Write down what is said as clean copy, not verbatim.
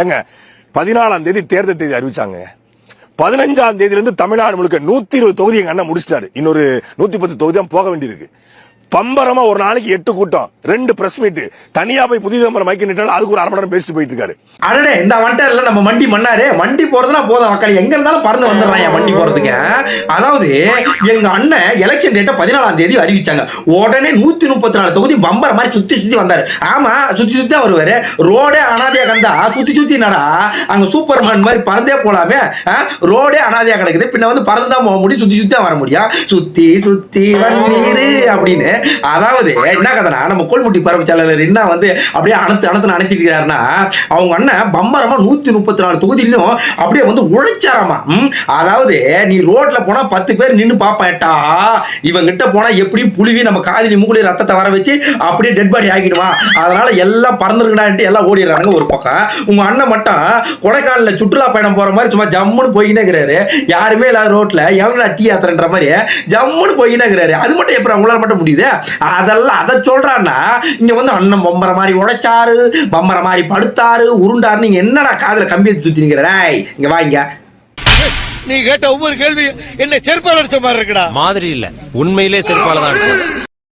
ஏங்க 14ஆம் தேதி தேர்தல் தேதி அறிவிச்சாங்க. 15ஆம் தேதியிலிருந்து தமிழ்நாடு முழுக்க 120 தொகுதி எங்க அண்ணன் முடிச்சிட்டாரு. இன்னொரு 110 தொகுதி தான் போக வேண்டியிருக்கு. பம்பரமா ஒரு நாளைக்கு 8 கூட்டம், 2 பிரஸ் மீட், தனியா போய் புதிய நம்பர் மைக்கு நிட்டாலும் அதுக்கு ஒரு அரை மணி நேரம் பேசிட்டு போயிட்டு இருக்காரு. அடடே இந்த வண்டர்ல நம்ம வண்டி மண்ணாரு வண்டி போறதுனா போதும், மக்கள் எங்க இருந்தாலும் பறந்து வந்துடுறாங்க வண்டி போறதுக்கு. அதாவது எங்க அண்ணன் எலெக்ஷன் டேட்டை 14ஆம் தேதி அறிவிச்சாங்க. உடனே 134 தொகுதி பம்பர் மாதிரி சுத்தி சுத்தி வந்தாரு. ஆமா சுத்தி சுத்தி தான் வருவாரு. ரோடே அனாதையா கண்டா சுத்தி சுத்தி நடா அங்க சூப்பர்மேன் மாதிரி பறந்தே போலாமே. ரோடே அனாதையா கிடக்குது, பின்ன வந்து பறந்துதான் போக முடியும், சுத்தி சுத்தி தான் வர முடியும். சுத்தி சுத்தி வந்தீரு அப்படின்னு. அதாவது என்ன கதைனா நம்ம கோல்முட்டி பரவச்சாளர் என்ன வந்து அப்படியே அணைத்திருக்கிறாருன்னா அவங்க அண்ணன் பம்பரமா 134 தொகுதியிலும் அப்படியே வந்து உழைச்சாராமா. அதாவது நீ ரோட்ல போனா 10 பேர் நின்னு பாப்பாட்டா, இவங்க கிட்ட போனா எப்படி புழுவி நம்ம காதிலி மூக்குலி ரத்தத்தை வர வச்சு அப்படியே டெட் பாடி ஆகிடுவான். அதனால எல்லாம் பறந்துருக்கடான்ட்டு எல்லாம் ஓடிடுறாங்க ஒரு பக்கம். உங்க அண்ணன் மட்டும் கொடைக்கானல்ல சுற்றுலா பயணம் போற மாதிரி சும்மா ஜம்முன்னு போயினே இருக்கிறாரு. யாருமே இல்லாத ரோட்ல எவனா டீ யாத்திரன்ற மாதிரி ஜம்முன்னு போயினே இருக்கிறாரு. அது மட்டும் எப்படி அவங்களால மட்டும் முடியுது? அதெல்லாம் அதை சொல்றான்னா இங்க வந்து அண்ணன் பம்பர மாதிரி உடைச்சாரு, பம்பர மாதிரி படுத்தாரு, உருண்டாரு. நீங்க என்னடா காதுல கம்பி சுத்தி நிக்கிற? இங்க வாங்க. நீ கேட்ட ஒவ்வொரு கேள்வி என்ன செருப்பால அடிச்ச மாதிரி இருக்குடா. மாதிரி இல்ல, உண்மையிலே செருப்பால தான் அடிச்சது.